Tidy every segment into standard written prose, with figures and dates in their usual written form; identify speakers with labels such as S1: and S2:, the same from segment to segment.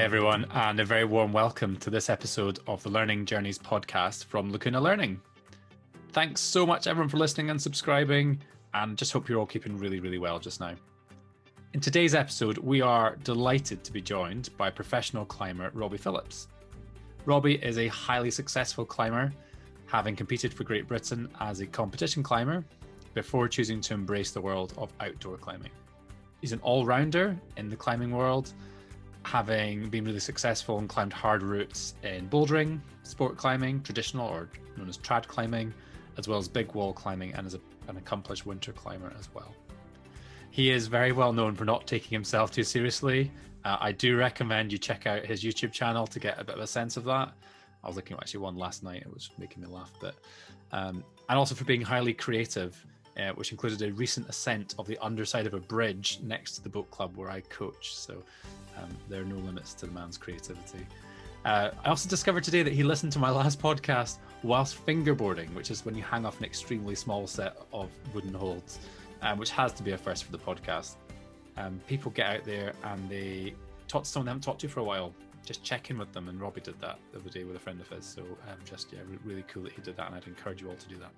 S1: Hi, everyone, and a very warm welcome to this episode of the Learning Journeys podcast from Lacuna Learning. Thanks so much, everyone, for listening and subscribing, and just hope you're all keeping really, really well just now. In today's episode, we are delighted to be joined by professional climber Robbie Phillips. Robbie is a highly successful climber, having competed for Great Britain as a competition climber before choosing to embrace the world of outdoor climbing. He's an all-rounder in the climbing world, having been really successful and climbed hard routes in bouldering, sport climbing, traditional or known as trad climbing, as well as big wall climbing, and as an accomplished winter climber as well. He is very well known for not taking himself too seriously. I do recommend you check out his YouTube channel to get a bit of a sense of that. I was looking at actually one last night, it was making me laugh a bit. And also for being highly creative, which included a recent ascent of the underside of a bridge next to the boat club where I coach. So there are no limits to the man's creativity. I also discovered today that he listened to my last podcast whilst fingerboarding, which is when you hang off an extremely small set of wooden holds, which has to be a first for the podcast. People get out there and they talk to someone they haven't talked to for a while. Just check in with them, and Robbie did that the other day with a friend of his. So really cool that he did that, and I'd encourage you all to do that.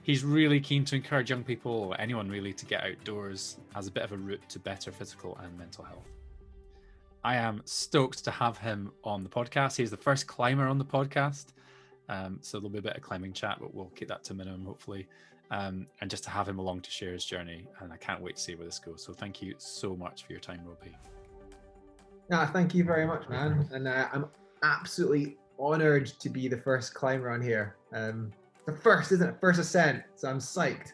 S1: He's really keen to encourage young people, or anyone really, to get outdoors as a bit of a route to better physical and mental health. I am stoked to have him on the podcast. He's the first climber on the podcast. So there'll be a bit of climbing chat, but we'll keep that to a minimum, hopefully. And just to have him along to share his journey. And I can't wait to see where this goes. So thank you so much for your time, Robbie.
S2: Thank you very much, man. And I'm absolutely honoured to be the first climber on here. The first, isn't it? First ascent. So I'm psyched.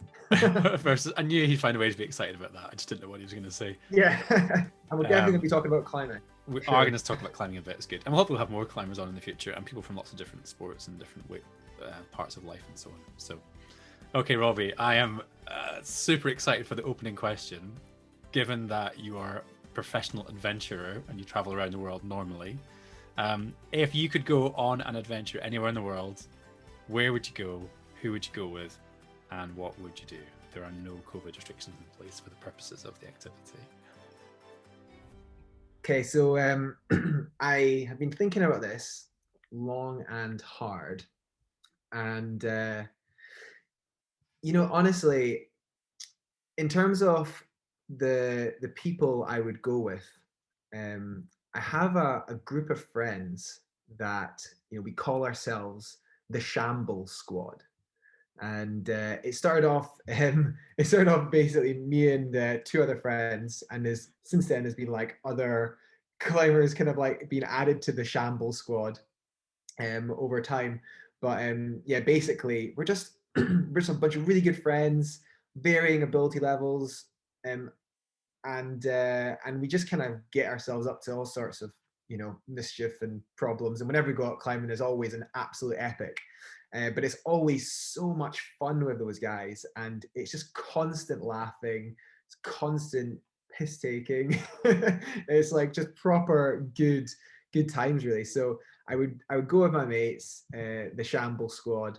S1: First, I knew he'd find a way to be excited about that. I just didn't know what he was going to say.
S2: Yeah. And we're definitely going to be talking about climbing.
S1: We are going to talk about climbing a bit. It's good. And we'll hopefully have more climbers on in the future, and people from lots of different sports and different parts of life and so on. So, okay, Robbie, I am super excited for the opening question, given that you are a professional adventurer and you travel around the world normally. If you could go on an adventure anywhere in the world, where would you go? Who would you go with? And what would you do? There are no COVID restrictions in place for the purposes of the activity.
S2: Okay, so I have been thinking about this long and hard. And, honestly, in terms of the people I would go with, I have a group of friends that, we call ourselves the Shambles Squad. And it started off basically me and two other friends, and since then there's been like other climbers kind of like being added to the Shambles Squad over time. But basically we're just a bunch of really good friends, varying ability levels, and we just kind of get ourselves up to all sorts of mischief and problems. And whenever we go out climbing, there's always an absolute epic. But it's always so much fun with those guys, and it's just constant laughing, it's constant piss taking. It's like just proper good times, really. So I would go with my mates, the Shambles Squad,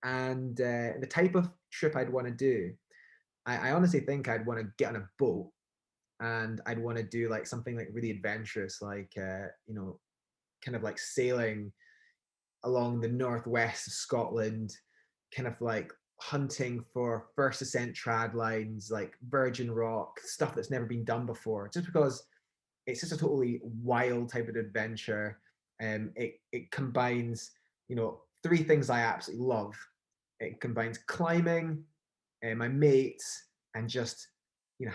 S2: and the type of trip I'd want to do. I honestly think I'd want to get on a boat, and I'd want to do like something like really adventurous, like kind of like sailing along the northwest of Scotland, kind of like hunting for first ascent trad lines, like virgin rock, stuff that's never been done before, just because it's just a totally wild type of adventure. It combines, three things I absolutely love. It combines climbing, my mates, and just,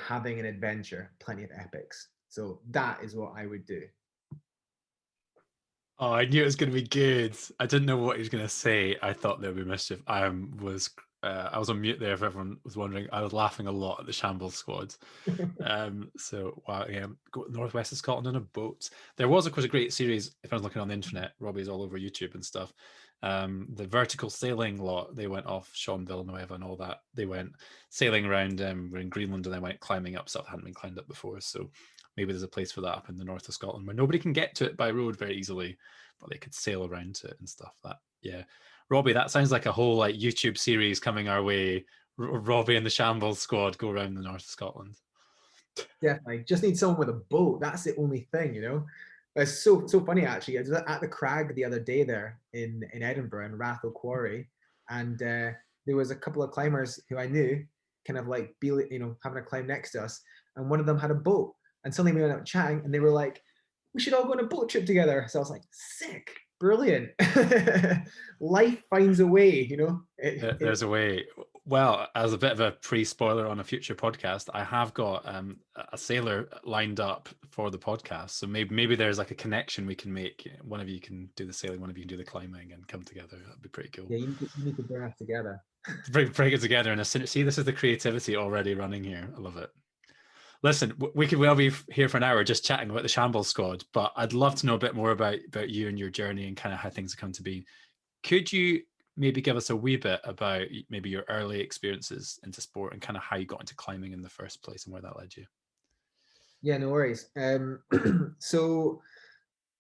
S2: having an adventure, plenty of epics. So that is what I would do.
S1: Oh, I knew it was going to be good. I didn't know what he was going to say. I thought there would be mischief. I was on mute there if everyone was wondering. I was laughing a lot at the Shambles Squad. So, wow, yeah, go northwest of Scotland on a boat. There was, of course, a great series, if I was looking on the internet, Robbie's all over YouTube and stuff. The vertical sailing lot, they went off Sean Villanueva and all that. They went sailing around, we're in Greenland, and then went climbing up stuff that hadn't been climbed up before. So maybe there's a place for that up in the north of Scotland where nobody can get to it by road very easily, but they could sail around to it and stuff. Robbie, that sounds like a whole like YouTube series coming our way. Robbie and the Shambles Squad go around the north of Scotland.
S2: definitely. Just need someone with a boat. That's the only thing, you know. It's so funny actually. I was at the crag the other day there in Edinburgh in Rathall Quarry, and there was a couple of climbers who I knew, kind of like having a climb next to us, and one of them had a boat, and suddenly we went out chatting, and they were like, "We should all go on a boat trip together." So I was like, "Sick, brilliant." Life finds a way, you know.
S1: There's a way. Well, as a bit of a pre-spoiler on a future podcast, I have got a sailor lined up for the podcast. So maybe there's like a connection we can make. One of you can do the sailing, one of you can do the climbing, and come together. That'd be pretty cool.
S2: Yeah, you need to bring us together.
S1: Bring it together and see. This is the creativity already running here. I love it. Listen, we could well be here for an hour just chatting about the Shambles squad, but I'd love to know a bit more about you and your journey and kind of how things have come to be. Could you maybe give us a wee bit about maybe your early experiences into sport and kind of how you got into climbing in the first place and where that led you?
S2: Yeah, no worries. So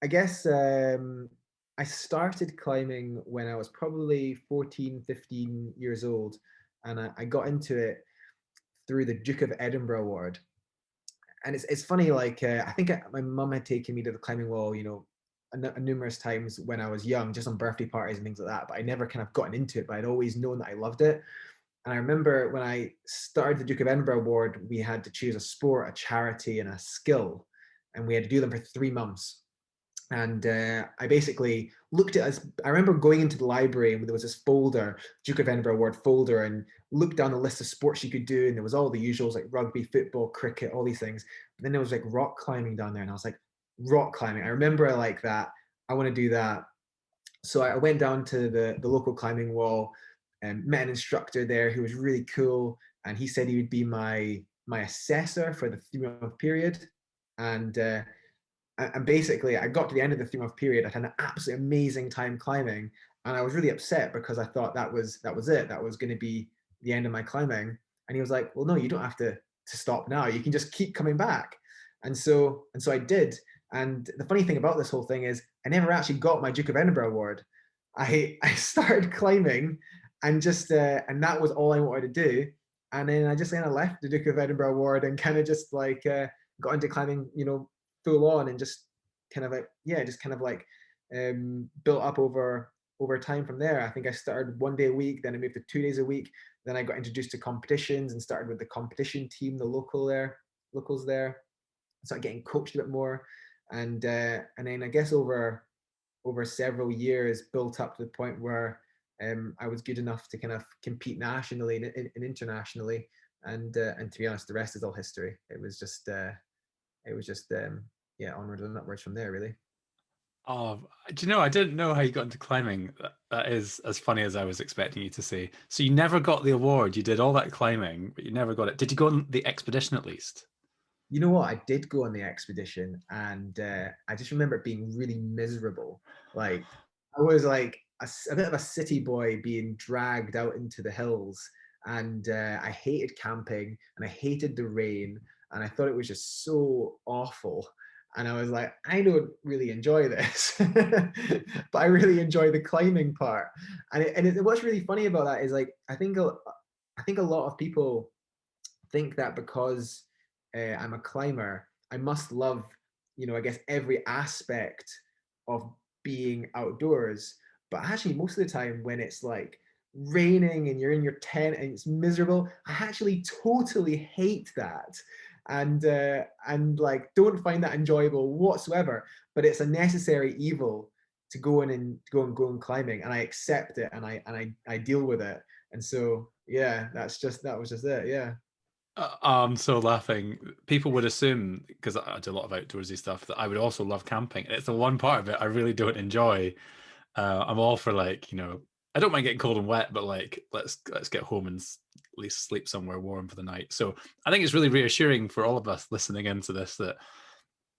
S2: I guess I started climbing when I was probably 14, 15 years old, and I got into it through the Duke of Edinburgh Award. And it's funny, like I think my mum had taken me to the climbing wall, you know, numerous times when I was young, just on birthday parties and things like that. But I never kind of gotten into it, but I'd always known that I loved it. And I remember when I started the Duke of Edinburgh Award, we had to choose a sport, a charity, and a skill, and we had to do them for 3 months. And I basically looked at us. I remember going into the library and there was this folder, Duke of Edinburgh Award folder, and looked down the list of sports you could do. And there was all the usuals like rugby, football, cricket, all these things. But then there was like rock climbing down there. And I was like, rock climbing. I remember I like that. I want to do that. So I went down to the local climbing wall and met an instructor there who was really cool. And he said he would be my assessor for the 3 month period. And basically I got to the end of the 3 month period. I had an absolutely amazing time climbing, and I was really upset because I thought that was it. That was going to be the end of my climbing. And he was like, "Well, no, you don't have to stop now. You can just keep coming back." And so I did. And the funny thing about this whole thing is I never actually got my Duke of Edinburgh award. I started climbing, and just and that was all I wanted to do. And then I just kind of left the Duke of Edinburgh award and kind of just like got into climbing, you know, full on, and just kind of like just kind of like built up over time from there. I think I started 1 day a week, then I moved to 2 days a week, then I got introduced to competitions and started with the competition team, the locals there, started getting coached a bit more, and then I guess over several years built up to the point where I was good enough to kind of compete nationally and internationally, and to be honest, the rest is all history. It was just onwards and upwards from there, really.
S1: Oh, do you know, I didn't know how you got into climbing. That is as funny as I was expecting you to say. So you never got the award. You did all that climbing, but you never got it. Did you go on the expedition at least?
S2: You know what? I did go on the expedition, and I just remember it being really miserable. Like I was like a bit of a city boy being dragged out into the hills, and I hated camping, and I hated the rain, and I thought it was just so awful. And I was like, I don't really enjoy this, but I really enjoy the climbing part. And what's really funny about that is like I think a lot of people think that because I'm a climber, I must love, you know, I guess every aspect of being outdoors. But actually, most of the time when it's like raining and you're in your tent and it's miserable, I actually totally hate that. And like don't find that enjoyable whatsoever. But it's a necessary evil to go and climbing, and I accept it, and I deal with it. And so yeah, that was just it. Yeah.
S1: I'm so laughing. People would assume, because I do a lot of outdoorsy stuff, that I would also love camping. And it's the one part of it I really don't enjoy. I'm all for like, you know, I don't mind getting cold and wet, but like let's get home and at least sleep somewhere warm for the night. So I think it's really reassuring for all of us listening into this that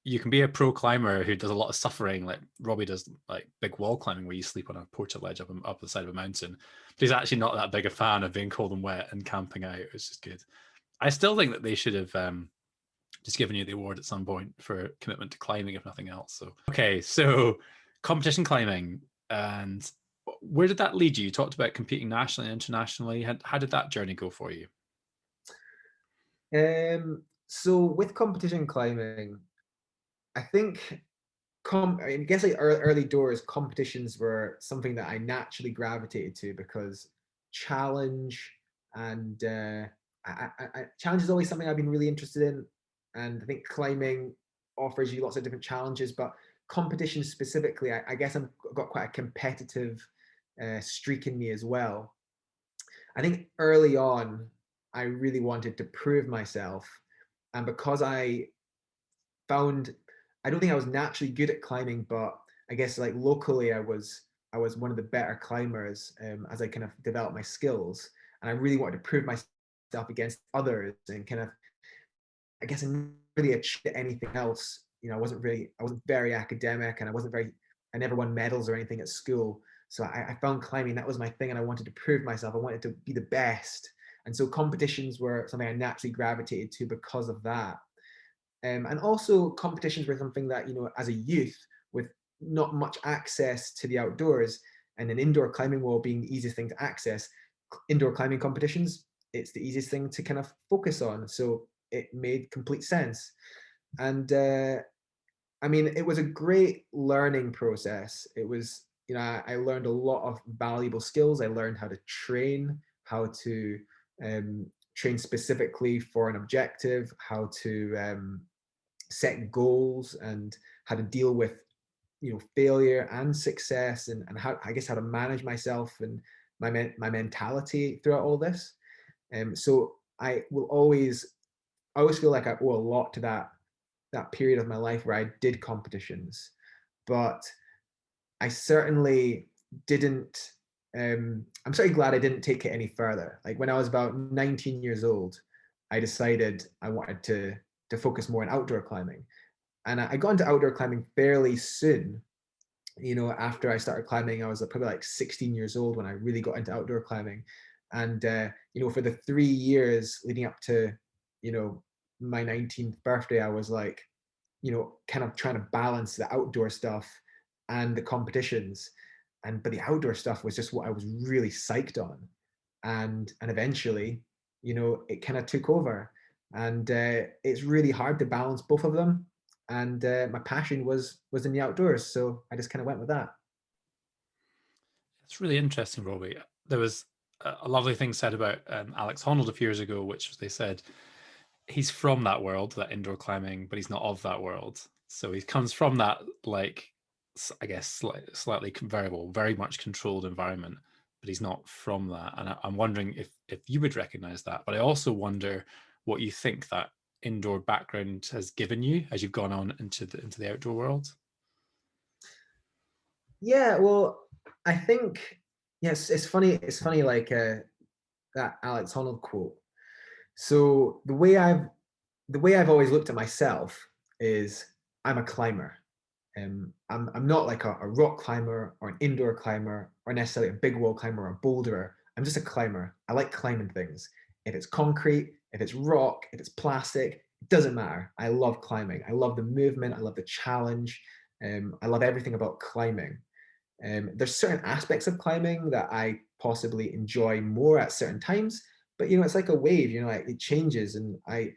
S1: you can be a pro climber who does a lot of suffering, like Robbie does, like big wall climbing where you sleep on a portrait ledge up the side of a mountain. But he's actually not that big a fan of being cold and wet and camping out. It's just good. I still think that they should have just given you the award at some point for commitment to climbing, if nothing else. So, okay, so competition climbing, and where did that lead you? You talked about competing nationally and internationally. How did that journey go for you?
S2: So with competition climbing, I think I guess like early doors competitions were something that I naturally gravitated to because challenge and challenge is always something I've been really interested in, and I think climbing offers you lots of different challenges, but competition specifically, I guess I've got quite a competitive streak in me as well. I think early on, I really wanted to prove myself, and because found I don't think I was naturally good at climbing, but I guess like locally I was one of the better climbers as I kind of developed my skills, and I really wanted to prove myself against others and kind of I guess I didn't really achieve anything else. I wasn't very academic, and I never won medals or anything at school. So I found climbing that was my thing, and I wanted to prove myself. I wanted to be the best, and so competitions were something I naturally gravitated to because of that. And also competitions were something that, as a youth with not much access to the outdoors and an indoor climbing wall being the easiest thing to access, indoor climbing competitions, it's the easiest thing to kind of focus on. So it made complete sense. And I mean, it was a great learning process. It was, I learned a lot of valuable skills. I learned how to train, how to train specifically for an objective, how to set goals, and how to deal with failure and success, and how I guess how to manage myself and my mentality throughout all this. So I always feel like I owe a lot to that period of my life where I did competitions, but I certainly didn't. I'm certainly glad I didn't take it any further. Like when I was about 19 years old, I decided I wanted to focus more on outdoor climbing, and I got into outdoor climbing fairly soon. After I started climbing, I was probably like 16 years old when I really got into outdoor climbing. And, for the 3 years leading up to, you know, my 19th birthday, I was like, kind of trying to balance the outdoor stuff and the competitions. But the outdoor stuff was just what I was really psyched on. And eventually, it kind of took over. And it's really hard to balance both of them, and my passion was in the outdoors, so I just kind of went with that.
S1: It's really interesting, Robbie. There was a lovely thing said about Alex Honnold a few years ago, which was they said he's from that world, that indoor climbing, but he's not of that world. So he comes from that, like, I guess, slightly variable, very much controlled environment, but he's not from that. And I'm wondering if you would recognize that. But I also wonder what you think that indoor background has given you as you've gone on into the outdoor world.
S2: Yeah, well, I think yes, it's funny. It's funny, like that Alex Honnold quote. So the way I've always looked at myself is I'm a climber. I'm not like a rock climber or an indoor climber or necessarily a big wall climber or a boulderer. I'm just a climber. I like climbing things. If it's concrete, if it's rock, if it's plastic, it doesn't matter. I love climbing. I love the movement. I love the challenge. I love everything about climbing. There's certain aspects of climbing that I possibly enjoy more at certain times, but it's like a wave. Like it changes, and I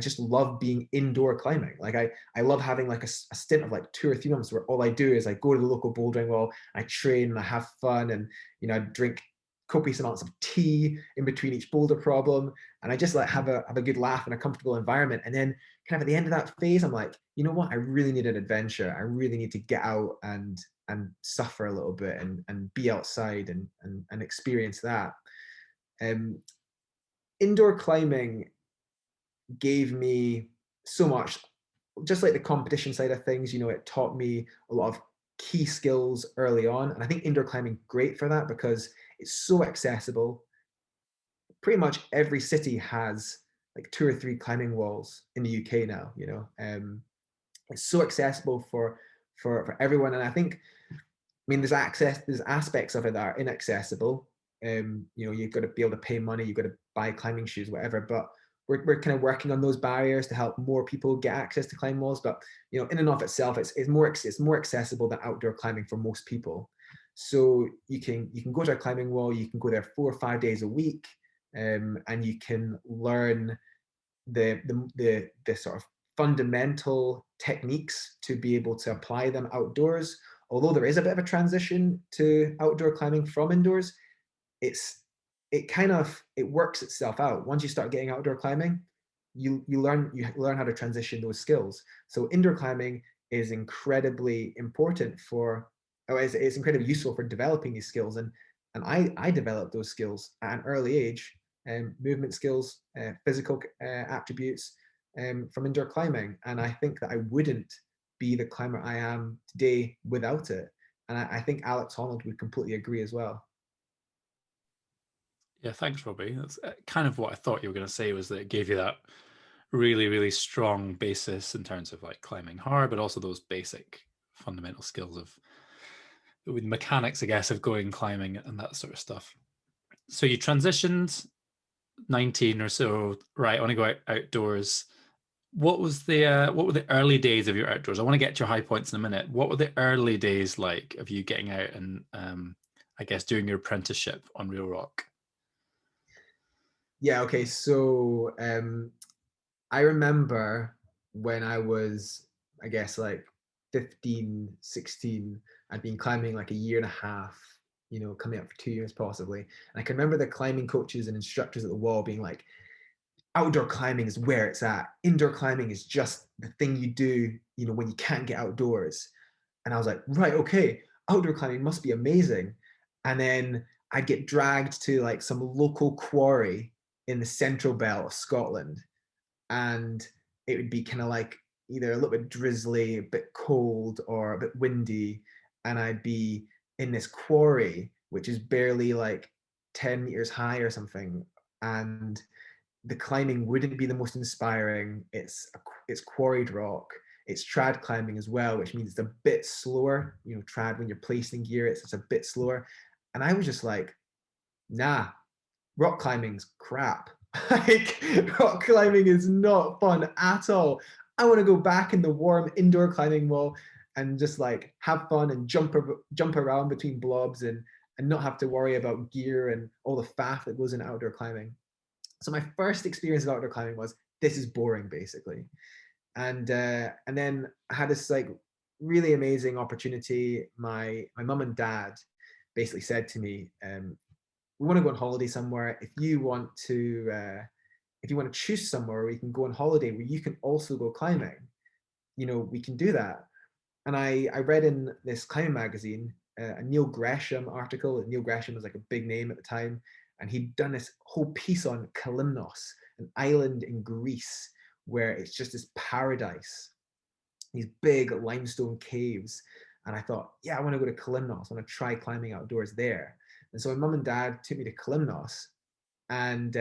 S2: just love being indoor climbing. Like I love having like a stint of like 2 or 3 months where all I do is I go to the local bouldering wall, I train, and I have fun, and I drink copious amounts of tea in between each boulder problem, and I just like have a good laugh in a comfortable environment. And then kind of at the end of that phase, I'm like, you know what? I really need an adventure. I really need to get out and suffer a little bit, and be outside, and experience that. Um, Indoor climbing gave me so much, just like the competition side of things. It taught me a lot of key skills early on, and I think indoor climbing great for that because it's so accessible. Pretty much every city has like 2 or 3 climbing walls in the UK now. It's so accessible for everyone, and I think, I mean, there's aspects of it that are inaccessible. You've got to be able to pay money, you've got to buy climbing shoes, whatever. But we're kind of working on those barriers to help more people get access to climb walls. But in and of itself, it's more accessible than outdoor climbing for most people. So you can go to a climbing wall, you can go there 4 or 5 days a week, and you can learn the sort of fundamental techniques to be able to apply them outdoors. Although there is a bit of a transition to outdoor climbing from indoors, it's it works itself out. Once you start getting outdoor climbing, you learn how to transition those skills. So indoor climbing is incredibly important for, or it's incredibly useful for developing these skills. And I developed those skills at an early age, movement skills, physical attributes, from indoor climbing. And I think that I wouldn't be the climber I am today without it. And I think Alex Honnold would completely agree as well.
S1: Yeah, thanks, Robbie. That's kind of what I thought you were going to say, was that it gave you that really, really strong basis in terms of like climbing hard, but also those basic fundamental skills of with mechanics, I guess, of going climbing and that sort of stuff. So you transitioned 19 or so, right? I want to go outdoors. What were the early days of your outdoors? I want to get to your high points in a minute. What were the early days like of you getting out and I guess doing your apprenticeship on real rock?
S2: Yeah, okay. So I remember when I was, I guess, like 15, 16, I'd been climbing like a year and a half, coming up for 2 years possibly. And I can remember the climbing coaches and instructors at the wall being like, outdoor climbing is where it's at. Indoor climbing is just the thing you do, when you can't get outdoors. And I was like, right, okay, outdoor climbing must be amazing. And then I'd get dragged to like some local quarry in the central belt of Scotland. And it would be kind of like either a little bit drizzly, a bit cold, or a bit windy. And I'd be in this quarry, which is barely like 10 meters high or something. And the climbing wouldn't be the most inspiring. It's quarried rock. It's trad climbing as well, which means it's a bit slower. Trad, when you're placing gear, it's a bit slower. And I was just like, nah, rock climbing's crap. Like, rock climbing is not fun at all. I want to go back in the warm indoor climbing wall and just like have fun and jump around between blobs and not have to worry about gear and all the faff that goes in outdoor climbing. So my first experience of outdoor climbing was, this is boring, basically. And then I had this like really amazing opportunity. My mum and dad basically said to me, we want to go on holiday somewhere. If you want to choose somewhere where you can go on holiday where you can also go climbing, we can do that. And I read in this climbing magazine a Neil Gresham article. Neil Gresham was like a big name at the time, and he'd done this whole piece on Kalymnos, an island in Greece where it's just this paradise, these big limestone caves. And I thought, yeah, I want to go to Kalymnos. I want to try climbing outdoors there. And so my mum and dad took me to Kalymnos, and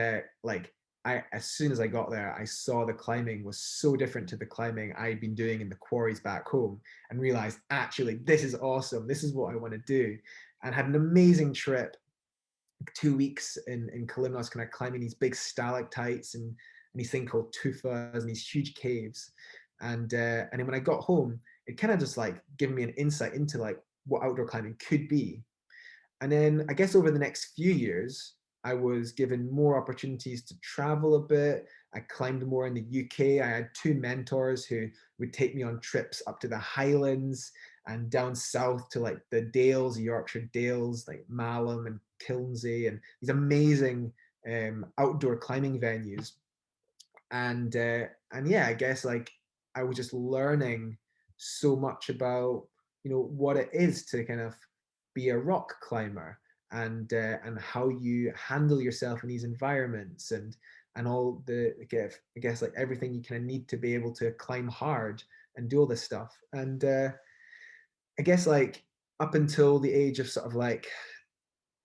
S2: as soon as I got there, I saw the climbing was so different to the climbing I'd been doing in the quarries back home, and realized, actually, this is awesome. This is what I want to do. And had an amazing trip, 2 weeks in Kalymnos, kind of climbing these big stalactites and these thing called tufas and these huge caves. And then when I got home, it kind of just like given me an insight into like what outdoor climbing could be. And then I guess over the next few years, I was given more opportunities to travel a bit. I climbed more in the UK. I had two mentors who would take me on trips up to the Highlands and down south to like the Dales, Yorkshire Dales, like Malham and Kilnsey, and these amazing outdoor climbing venues. And yeah, I guess like I was just learning so much about what it is to kind of be a rock climber, and how you handle yourself in these environments, and all the, I guess like everything you kind of need to be able to climb hard and do all this stuff. And I guess like up until the age of sort of like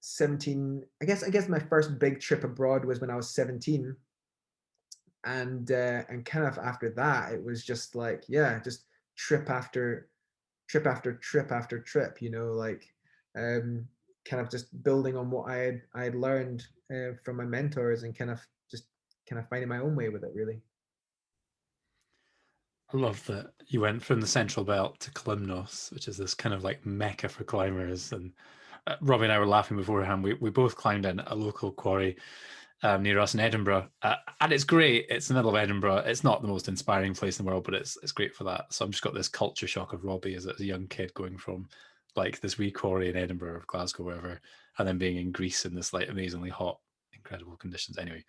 S2: 17, I guess my first big trip abroad was when I was 17. And kind of after that, it was just like, yeah, just trip after trip after trip after trip, like kind of just building on what I had learned from my mentors, and kind of finding my own way with it, really.
S1: I love that you went from the Central Belt to Kalymnos, which is this kind of like mecca for climbers. And Robbie and I were laughing beforehand. We both climbed in a local quarry near us in Edinburgh, and it's great. It's the middle of Edinburgh. It's not the most inspiring place in the world, but it's great for that. So I've just got this culture shock of Robbie as a young kid going from like this wee quarry in Edinburgh or Glasgow, wherever, and then being in Greece in this like amazingly hot, incredible conditions. Anyway,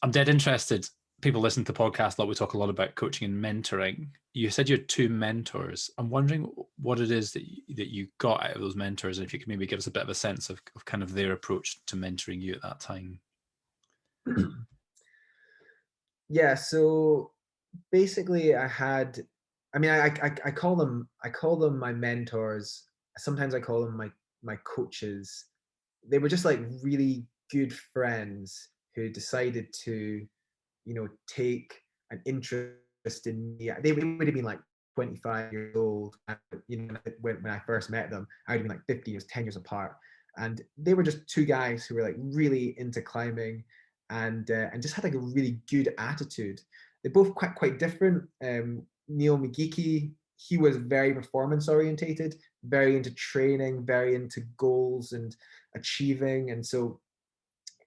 S1: I'm dead interested. People listen to the podcast a lot. We talk a lot about coaching and mentoring. You said you had 2 mentors. I'm wondering what it is that you got out of those mentors, and if you could maybe give us a bit of a sense of kind of their approach to mentoring you at that time.
S2: Yeah, so basically I call them my mentors. Sometimes I call them my coaches. They were just like really good friends who decided to, take an interest in me. They would have been like 25 years old, when I first met them. I would have been like 50 years, 10 years apart. And they were just 2 guys who were like really into climbing and just had like a really good attitude. They're both quite different. Neil McGeeky, he was very performance orientated, very into training, very into goals and achieving. And so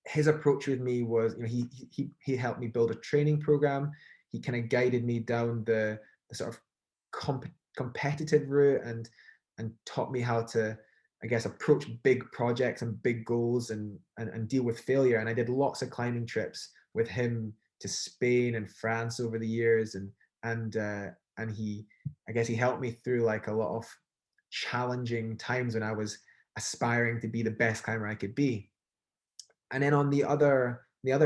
S2: his approach with me was, he helped me build a training program. He kind of guided me down the sort of competitive route and taught me how to, I guess, approach big projects and big goals and deal with failure. And I did lots of climbing trips with him to Spain and France over the years, and he, I guess, he helped me through like a lot of challenging times when I was aspiring to be the best climber I could be. And then on the other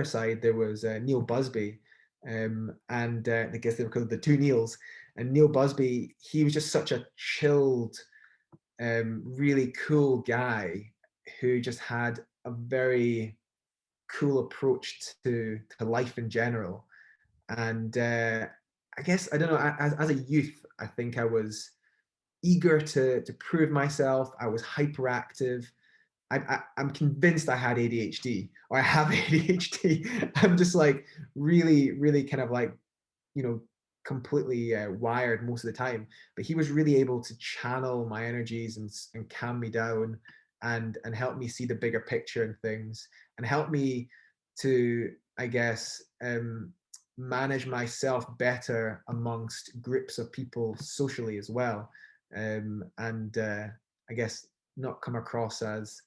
S2: side, there was Neil Busby, and I guess they were called the 2 Neils. And Neil Busby, he was just such a chilled, really cool guy who just had a very cool approach to life in general. And I guess, I don't know, as a youth, I think I was eager to prove myself. I was hyperactive. I'm convinced I had ADHD, or I have ADHD. I'm just like really, really kind of like, completely wired most of the time. But he was really able to channel my energies and calm me down and help me see the bigger picture and things, and help me to, I guess, manage myself better amongst groups of people socially as well. And I guess not come across as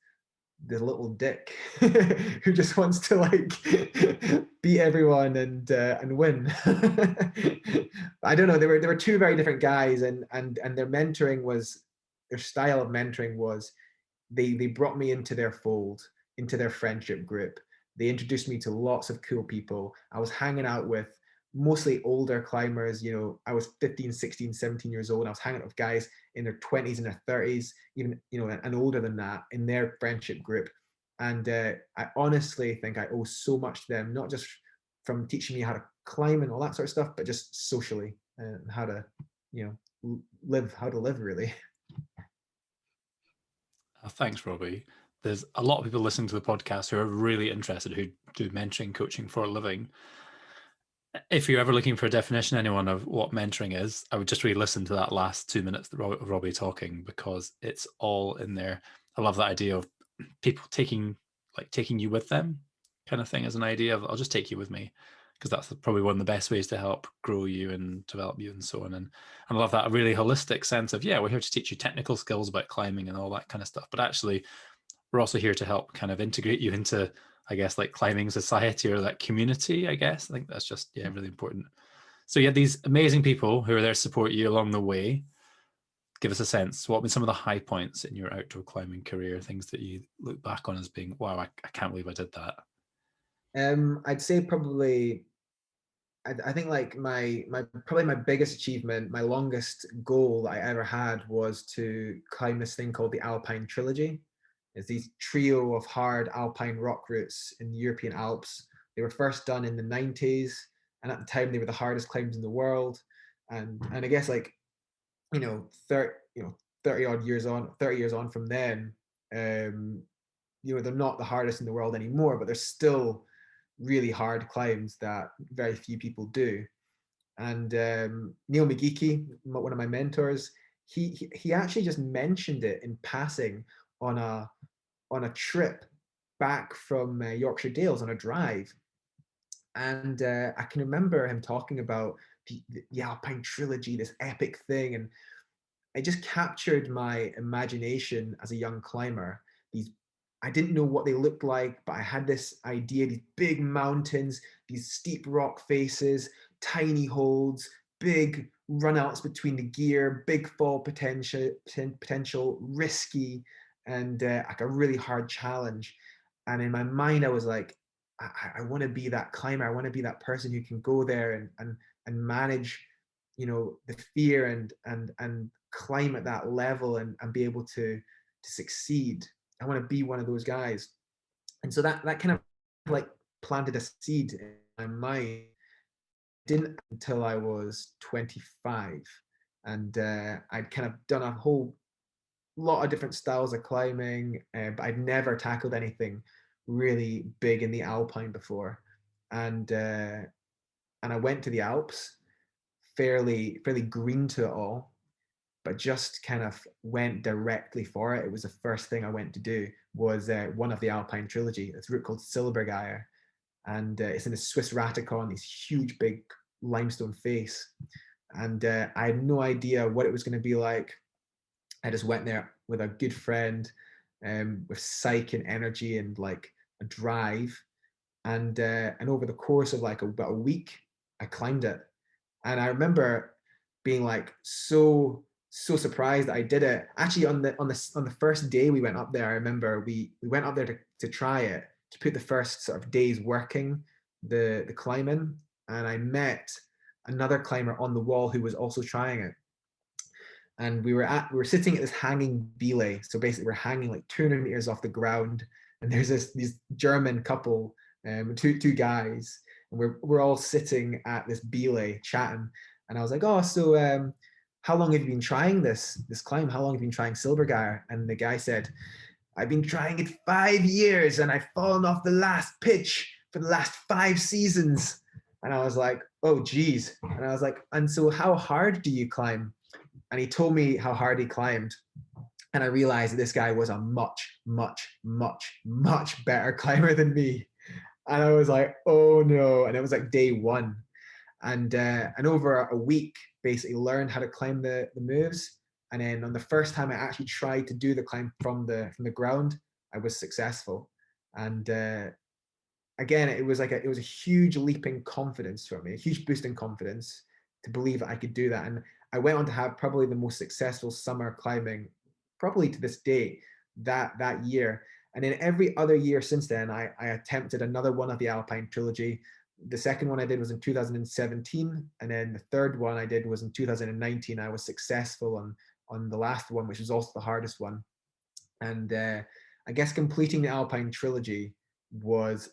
S2: the little dick who just wants to like beat everyone and win. I don't know. There were 2 very different guys, and their style of mentoring was they brought me into their fold, into their friendship group. They introduced me to lots of cool people. I was hanging out with mostly older climbers. I was 15, 16, 17 years old. I was hanging out with guys in their 20s and their 30s, even, and older than that, in their friendship group. And I honestly think I owe so much to them, not just from teaching me how to climb and all that sort of stuff, but just socially and how to, how to live really.
S1: Thanks, Robbie. There's a lot of people listening to the podcast who are really interested, who do mentoring coaching for a living. If you're ever looking for a definition, anyone, of what mentoring is, I would just really listen to that last 2 minutes of Robbie talking, because it's all in there. I love that idea of people taking you with them, kind of thing, as an idea of, I'll just take you with me, because that's probably one of the best ways to help grow you and develop you and so on. And I love that really holistic sense of, yeah, we're here to teach you technical skills about climbing and all that kind of stuff, but actually we're also here to help kind of integrate you into, I guess, like climbing society or that community, I guess. I think that's just, yeah, really important. So you had these amazing people who are there to support you along the way. Give us a sense, what were some of the high points in your outdoor climbing career, things that you look back on as being, wow, I can't believe I did that?
S2: I'd say probably, I think like my probably my biggest achievement, my longest goal that I ever had, was to climb this thing called the Alpine Trilogy. It's these trio of hard alpine rock routes in the European Alps. They were first done in the 90s, and at the time they were the hardest climbs in the world. And I guess like, 30 odd years on, 30 years on from then, they're not the hardest in the world anymore, but they're still really hard climbs that very few people do. And Neil McGeeky, one of my mentors, he actually just mentioned it in passing on a trip back from Yorkshire Dales on a drive. And I can remember him talking about the Alpine Trilogy, this epic thing. And it just captured my imagination as a young climber. These, I didn't know what they looked like, but I had this idea, these big mountains, these steep rock faces, tiny holds, big runouts between the gear, big fall potential, risky, and like a really hard challenge. And in my mind, I was like, I want to be that climber. I want to be that person who can go there and manage, the fear and climb at that level and be able to succeed. I want to be one of those guys. And so that kind of like planted a seed in my mind. Didn't until I was 25, and I'd kind of done a whole lot of different styles of climbing, but I'd never tackled anything really big in the Alpine before. And I went to the Alps fairly green to it all, but just kind of went directly for it. It was the first thing I went to do was one of the Alpine Trilogy. It's a route called Silbergeier, and it's in the Swiss Ratikon, this huge big limestone face. And I had no idea what it was going to be like. I just went there with a good friend, with psych and energy and like a drive. And over the course of like about a week, I climbed it. And I remember being like so surprised that I did it. Actually, on the first day we went up there, I remember we went up there to try it, to put the first sort of days working the climbing, and I met another climber on the wall who was also trying it. And we were sitting at this hanging belay. So basically, we're hanging like 200 meters off the ground, and there's these German couple, two guys, and we're all sitting at this belay chatting. And I was like, oh, so how long have you been trying this climb? How long have you been trying Silbergeier? And the guy said, I've been trying it 5 years, and I've fallen off the last pitch for the last 5 seasons. And I was like, oh, geez. And I was like, and so how hard do you climb? And he told me how hard he climbed. And I realized that this guy was a much, much, much, much better climber than me. And I was like, oh no. And it was like day one. And over a week, basically learned how to climb the moves. And then on the first time I actually tried to do the climb from the ground, I was successful. And again, it was a huge leap in confidence for me, a huge boost in confidence to believe that I could do that. And I went on to have probably the most successful summer climbing, probably to this day, that year. And then every other year since then, I attempted another one of the Alpine Trilogy. The second one I did was in 2017, and then the third one I did was in 2019. I was successful on the last one, which was also the hardest one. And I guess completing the Alpine Trilogy was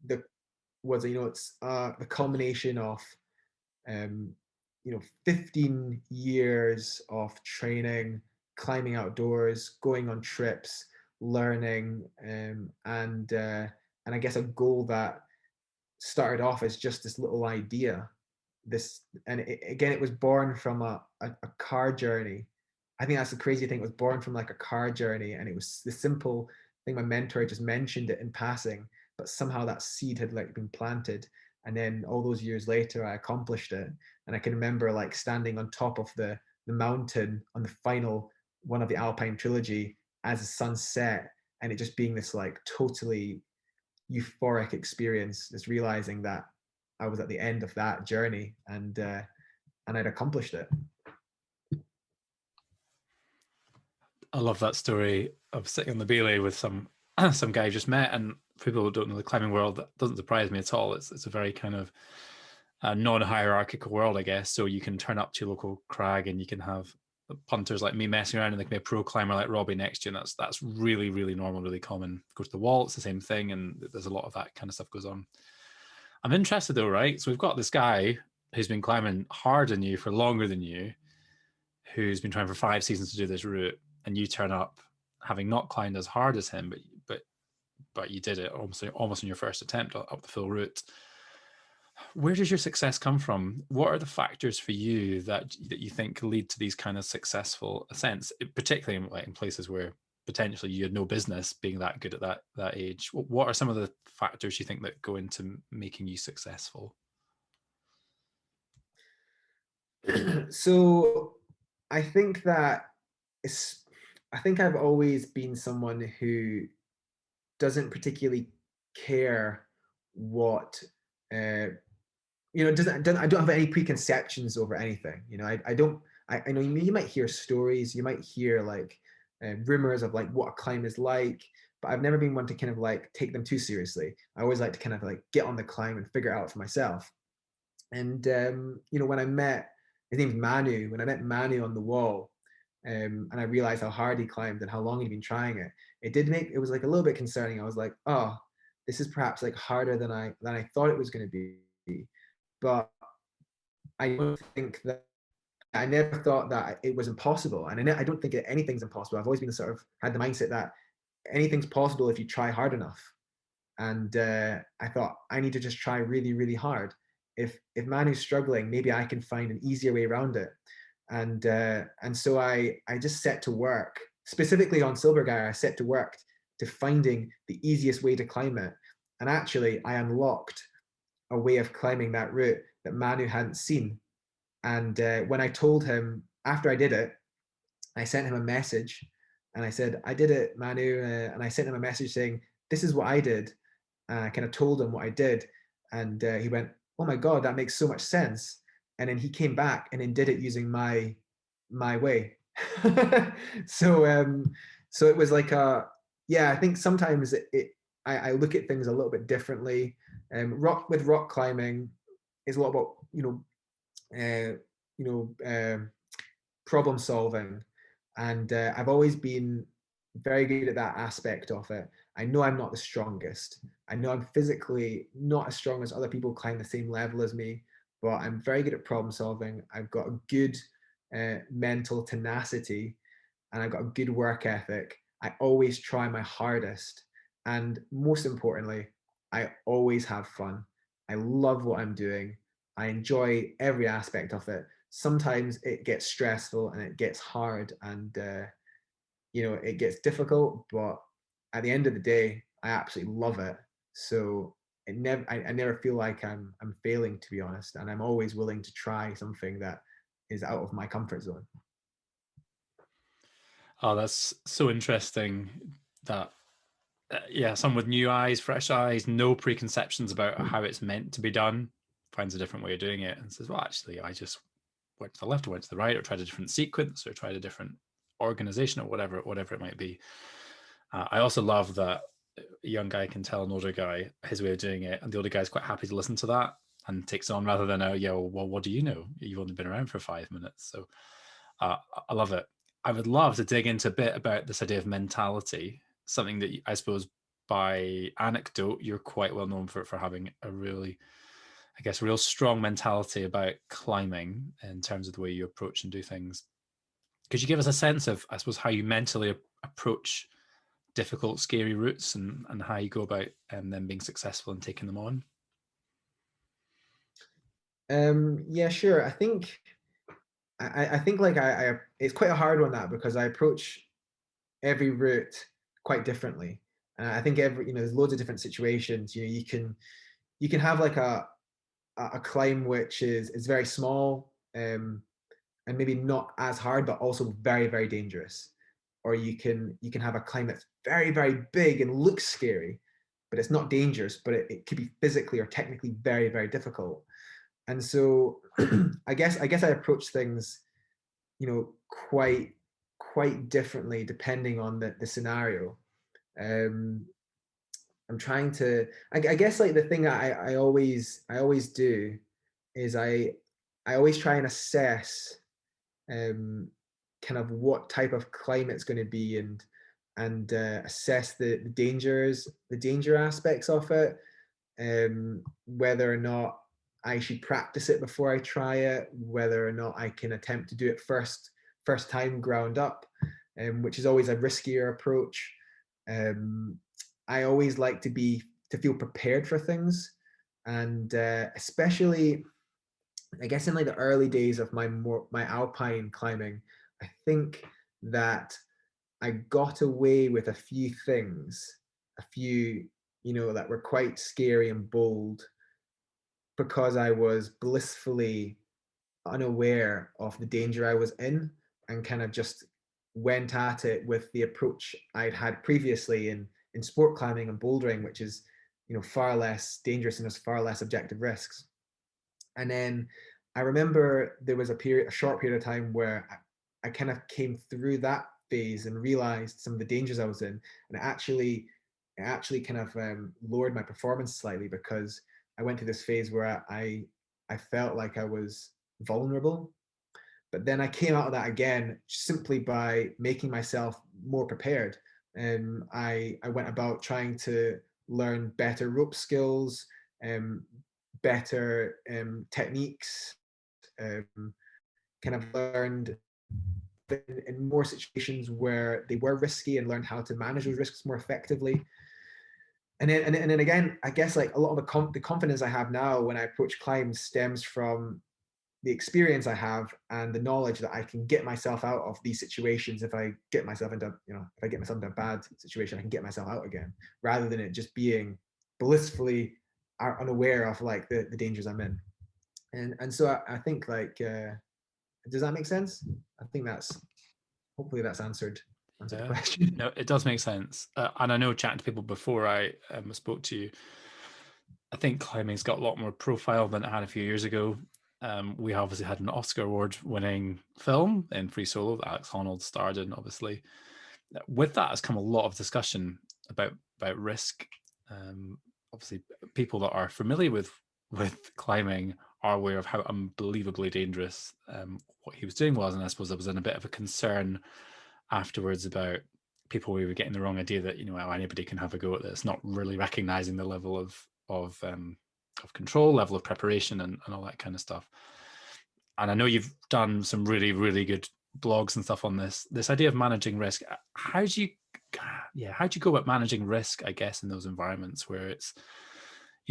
S2: it's the culmination of 15 years of training, climbing outdoors, going on trips, learning, and I guess a goal that started off as just this little idea. Again, it was born from a car journey. I think that's the crazy thing. It was born from like a car journey, and it was the simple thing. My mentor just mentioned it in passing, but somehow that seed had like been planted. And then all those years later, I accomplished it. And I can remember like standing on top of the mountain on the final one of the Alpine Trilogy as the sun set, and it just being this like totally euphoric experience, just realizing that I was at the end of that journey, and I'd accomplished it.
S1: I love that story of sitting on the belay with some guy you just met. And for people who don't know the climbing world, that doesn't surprise me at all. It's a very kind of non-hierarchical world, I guess. So you can turn up to your local crag and you can have punters like me messing around, and there can be a pro climber like Robbie next to you, and that's really, really normal, really common. Go to the wall, it's the same thing, and there's a lot of that kind of stuff goes on. I'm interested though, right? So we've got this guy who's been climbing harder than you for longer than you, who's been trying for 5 seasons to do this route, and you turn up having not climbed as hard as him, but you did it almost in your first attempt up the full route. Where does your success come from? What are the factors for you that you think lead to these kind of successful ascents, particularly in places where potentially you had no business being that good at that age. What are some of the factors you think that go into making you successful?
S2: So I think that it's, I think I've always been someone who doesn't particularly care what, doesn't I don't have any preconceptions over anything. I don't. I know you might hear stories, you might hear like rumors of like what a climb is like, but I've never been one to kind of like take them too seriously. I always like to kind of like get on the climb and figure it out for myself. And when I met, his name's Manu. When I met Manu on the wall, and I realized how hard he climbed and how long he'd been trying it, it was like a little bit concerning. I was like, oh, this is perhaps like harder than I thought it was going to be. But I don't think that, I never thought that it was impossible, and I don't think that anything's impossible. I've always been sort of had the mindset that anything's possible if you try hard enough. And I thought I need to just try really, really hard. If Manu's struggling, maybe I can find an easier way around it. And so I just set to work, specifically on Silbergeir. I set to work to finding the easiest way to climb it. And actually, I unlocked a way of climbing that route that Manu hadn't seen. And when I told him after I did it, I sent him a message and I said, I did it, Manu. And I sent him a message saying, this is what I did. And I kind of told him what I did. And he went, oh my God, that makes so much sense. And then he came back and then did it using my way. So it was like I think sometimes I look at things a little bit differently. Rock climbing is a lot about problem solving, and I've always been very good at that aspect of it. I know I'm not the strongest. I know I'm physically not as strong as other people climb the same level as me, but I'm very good at problem solving. I've got a good mental tenacity, and I've got a good work ethic. I always try my hardest, and most importantly, I always have fun. I love what I'm doing. I enjoy every aspect of it. Sometimes it gets stressful and it gets hard, and it gets difficult, but at the end of the day, I absolutely love it. So I never feel like I'm failing, to be honest, and I'm always willing to try something that is out of my comfort zone.
S1: Oh, that's so interesting that someone with new eyes, fresh eyes, no preconceptions about how it's meant to be done, finds a different way of doing it and says, well, actually, I just went to the left or went to the right, or tried a different sequence, or tried a different organization, or whatever it might be. I also love that a young guy can tell an older guy his way of doing it, and the older guy's quite happy to listen to that and takes on, rather than well, what do you know? You've only been around for 5 minutes. So I love it. I would love to dig into a bit about this idea of mentality, something that I suppose by anecdote you're quite well known for having a really, I guess, real strong mentality about climbing in terms of the way you approach and do things. Could you give us a sense of, I suppose, how you mentally approach difficult, scary routes, and how you go about them being successful and taking them on?
S2: Yeah, sure. I think like I it's quite a hard one, that, because I approach every route quite differently. I think there's loads of different situations. You can have like a climb which is very small, and maybe not as hard, but also very, very dangerous. Or you can have a climb that's very, very big and looks scary, but it's not dangerous, but it could be physically or technically very, very difficult. And so I guess I approach things, quite differently depending on the scenario. Um, I'm trying to. I guess like the thing that I always do is I always try and assess um, kind of what type of climate it's going to be, and assess the danger aspects of it, whether or not I should practice it before I try it, whether or not I can attempt to do it first time ground up, which is always a riskier approach. Um, I always like to feel prepared for things, and especially I guess in like the early days of my alpine climbing, I think that I got away with a few things, a few, that were quite scary and bold, because I was blissfully unaware of the danger I was in, and kind of just went at it with the approach I'd had previously in sport climbing and bouldering, which is, far less dangerous and has far less objective risks. And then I remember there was a short period of time where I kind of came through that phase and realized some of the dangers I was in, and it actually kind of lowered my performance slightly, because I went through this phase where I felt like I was vulnerable. But then I came out of that again simply by making myself more prepared. I went about trying to learn better rope skills, um, better techniques, um, kind of learned in more situations where they were risky, and learned how to manage those risks more effectively. And then again, I guess like a lot of the confidence I have now when I approach climbs stems from the experience I have and the knowledge that I can get myself out of these situations. If I get myself into, a bad situation, I can get myself out again, rather than it just being blissfully unaware of like the dangers I'm in. And so I think like, does that make sense? I think hopefully that's answered the
S1: Yeah,
S2: question.
S1: no, it does make sense. And I know, chatting to people before I spoke to you, I think climbing's got a lot more profile than it had a few years ago. We obviously had an Oscar award-winning film in Free Solo that Alex Honnold starred in. Obviously, with that has come a lot of discussion about risk. Obviously, people that are familiar with climbing are aware of how unbelievably dangerous what he was doing was, and I suppose there was in a bit of a concern afterwards about people who were getting the wrong idea that anybody can have a go at this, not really recognizing the level of control, level of preparation, and all that kind of stuff. And I know you've done some really, really good blogs and stuff on this idea of managing risk. How do you go about managing risk, I guess, in those environments where it's,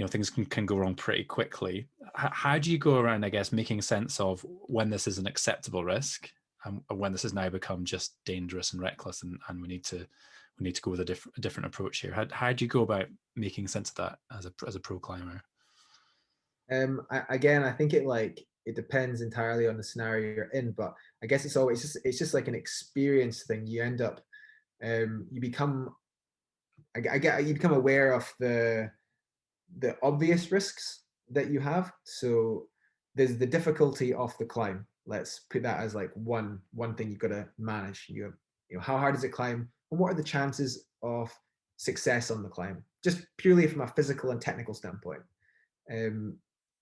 S1: things can go wrong pretty quickly? How do you go around, I guess, making sense of when this is an acceptable risk and when this has now become just dangerous and reckless, and we need to go with a different approach here? How do you go about making sense of that as a pro climber?
S2: Again, I think it depends entirely on the scenario you're in, but I guess it's just like an experience thing. You end up, you become, you become aware of the obvious risks that you have. So there's the difficulty of the climb. Let's put that as like one thing you've got to manage. How hard is it climb, and what are the chances of success on the climb, just purely from a physical and technical standpoint.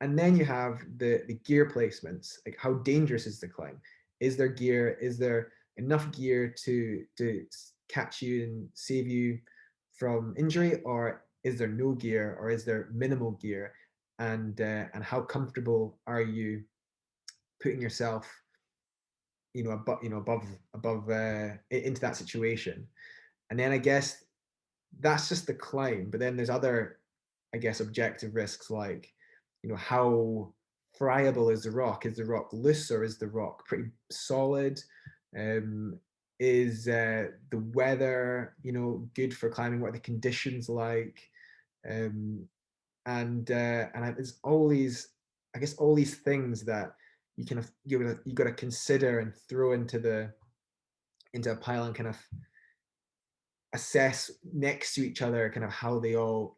S2: And then you have the gear placements, like how dangerous is the climb? Is there gear? Is there enough gear to catch you and save you from injury, or is there no gear, or is there minimal gear? And how comfortable are you putting yourself, above into that situation? And then I guess that's just the climb, but then there's other, I guess, objective risks, like, how friable is the rock? Is the rock loose, or is the rock pretty solid? Is the weather, good for climbing? What are the conditions like? And there's all these, I guess, all these things that you got to consider and throw into a pile, and kind of assess next to each other, kind of how they all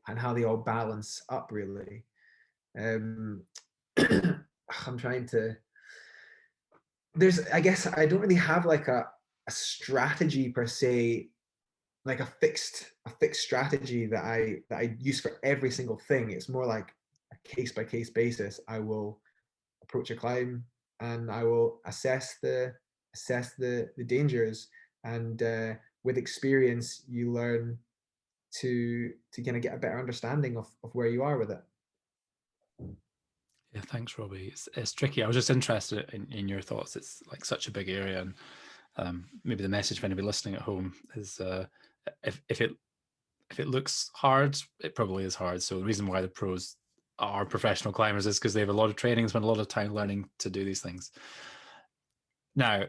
S2: balance up, really. I'm trying to, I guess I don't really have like a strategy per se, like a fixed strategy that I use for every single thing. It's more like a case by case basis. I will approach a climb, and I will assess the dangers, and with experience you learn to kind of get a better understanding of where you are with it.
S1: Yeah, thanks, Robbie. It's tricky. I was just interested in your thoughts. It's like such a big area, and maybe the message for anybody listening at home is, if it looks hard, it probably is hard. So the reason why the pros are professional climbers is because they have a lot of training, spend a lot of time learning to do these things. Now,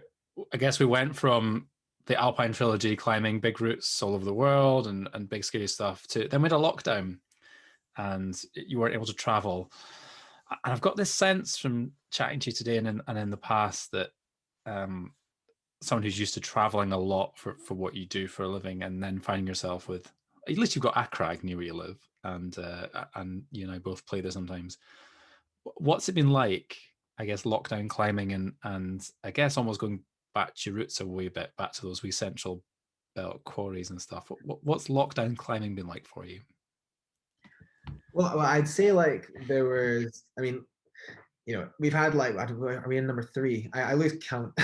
S1: I guess we went from the Alpine Trilogy, climbing big routes all over the world and big scary stuff, to then we had a lockdown and you weren't able to travel. And I've got this sense from chatting to you today and in the past that someone who's used to traveling a lot for what you do for a living, and then finding yourself with, at least you've got a crag near where you live, and you and I both play there sometimes. What's it been like, I guess, lockdown climbing and I guess almost going back to your roots a wee bit, back to those wee central belt quarries and stuff. What's lockdown climbing been like for you?
S2: Well, I'd say like there was, I mean, we've had like, are we in number 3? I lose count.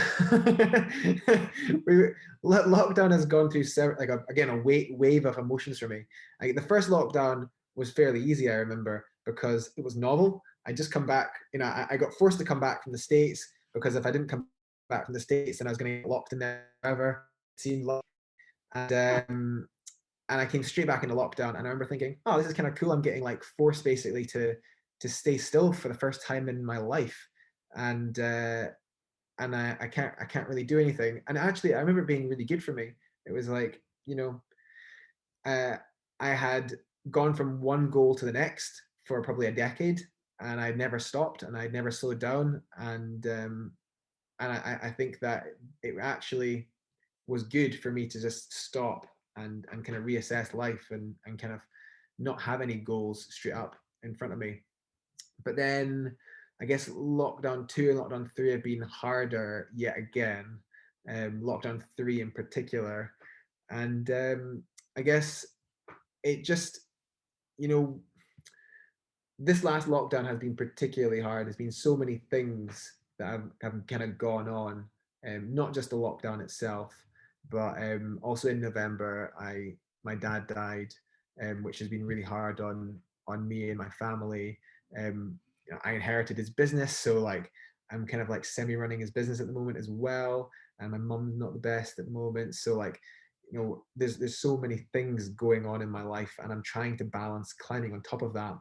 S2: Lockdown has gone through several, like again, a wave of emotions for me. The first lockdown was fairly easy, I remember, because it was novel. I just come back, I got forced to come back from the States, because if I didn't come back from the States, then I was going to get locked in there forever. It seemed like, and I came straight back into lockdown, and I remember thinking, oh, this is kind of cool. I'm getting like forced basically to stay still for the first time in my life, and I can't really do anything. And actually, I remember it being really good for me. It was like, I had gone from one goal to the next for probably a decade, and I'd never stopped and I'd never slowed down. And I think that it actually was good for me to just stop and kind of reassess life and kind of not have any goals straight up in front of me. But then I guess lockdown 2 and lockdown 3 have been harder yet again. Lockdown 3 in particular. And I guess it just, this last lockdown has been particularly hard. There's been so many things that have kind of gone on, not just the lockdown itself, but also in November, my dad died, which has been really hard on me and my family. I inherited his business, so like I'm kind of like semi-running his business at the moment as well, and my mum's not the best at the moment. So like, there's so many things going on in my life, and I'm trying to balance climbing on top of that.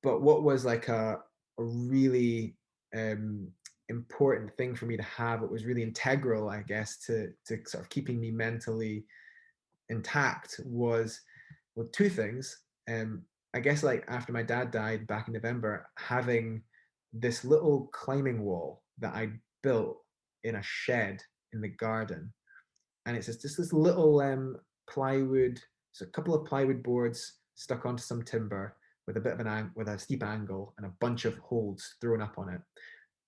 S2: But what was like a really important thing for me to have, it was really integral, I guess, to sort of keeping me mentally intact, was, well, 2 things. I guess like after my dad died back in November, having this little climbing wall that I built in a shed in the garden, and it's just this little plywood, so a couple of plywood boards stuck onto some timber with a bit of with a steep angle and a bunch of holes thrown up on it.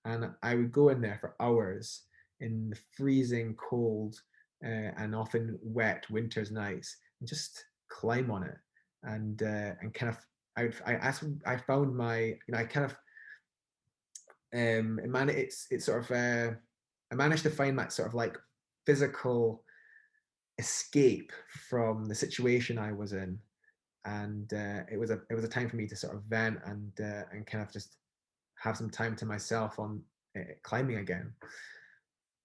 S2: And I would go in there for hours in the freezing cold and often wet winter's nights and just climb on it. And kind of, I found my, I kind of, it's sort of, I managed to find that sort of like physical escape from the situation I was in. And it was a time for me to sort of vent and kind of just have some time to myself on climbing again.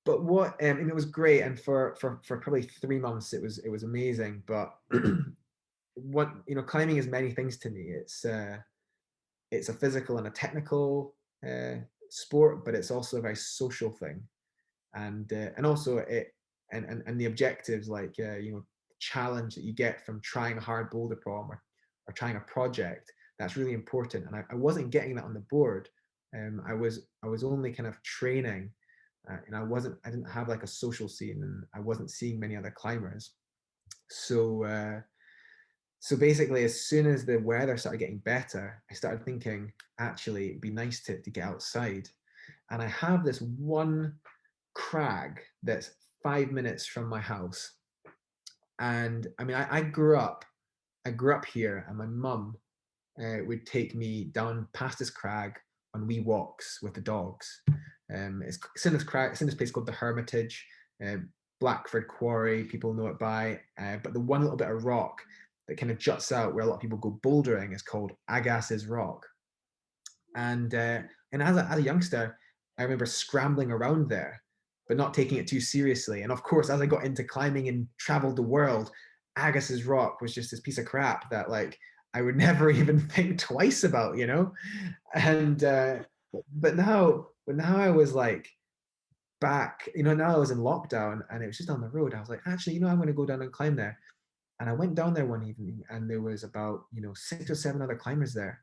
S2: But what and it was great, and for probably 3 months it was amazing. But what, climbing is many things to me. It's a physical and a technical sport, but it's also a very social thing, and also it and the objectives, like challenge that you get from trying a hard boulder problem or trying a project, that's really important. And I wasn't getting that on the board. I was only kind of training, and I didn't have like a social scene, and I wasn't seeing many other climbers. So so basically, as soon as the weather started getting better, I started thinking, actually, it'd be nice to get outside. And I have this one crag that's 5 minutes from my house. And I mean, I grew up here, and my mum would take me down past this crag on wee walks with the dogs. It's in this place called the Hermitage, Blackford Quarry, people know it by. But the one little bit of rock that kind of juts out where a lot of people go bouldering is called Agassiz Rock. And as a youngster, I remember scrambling around there, but not taking it too seriously. And of course, as I got into climbing and traveled the world, Agassiz Rock was just this piece of crap that like I would never even think twice about, And but now I was like, back, now I was in lockdown and it was just down the road. I was like, actually, I'm going to go down and climb there. And I went down there one evening and there was about, 6 or 7 other climbers there.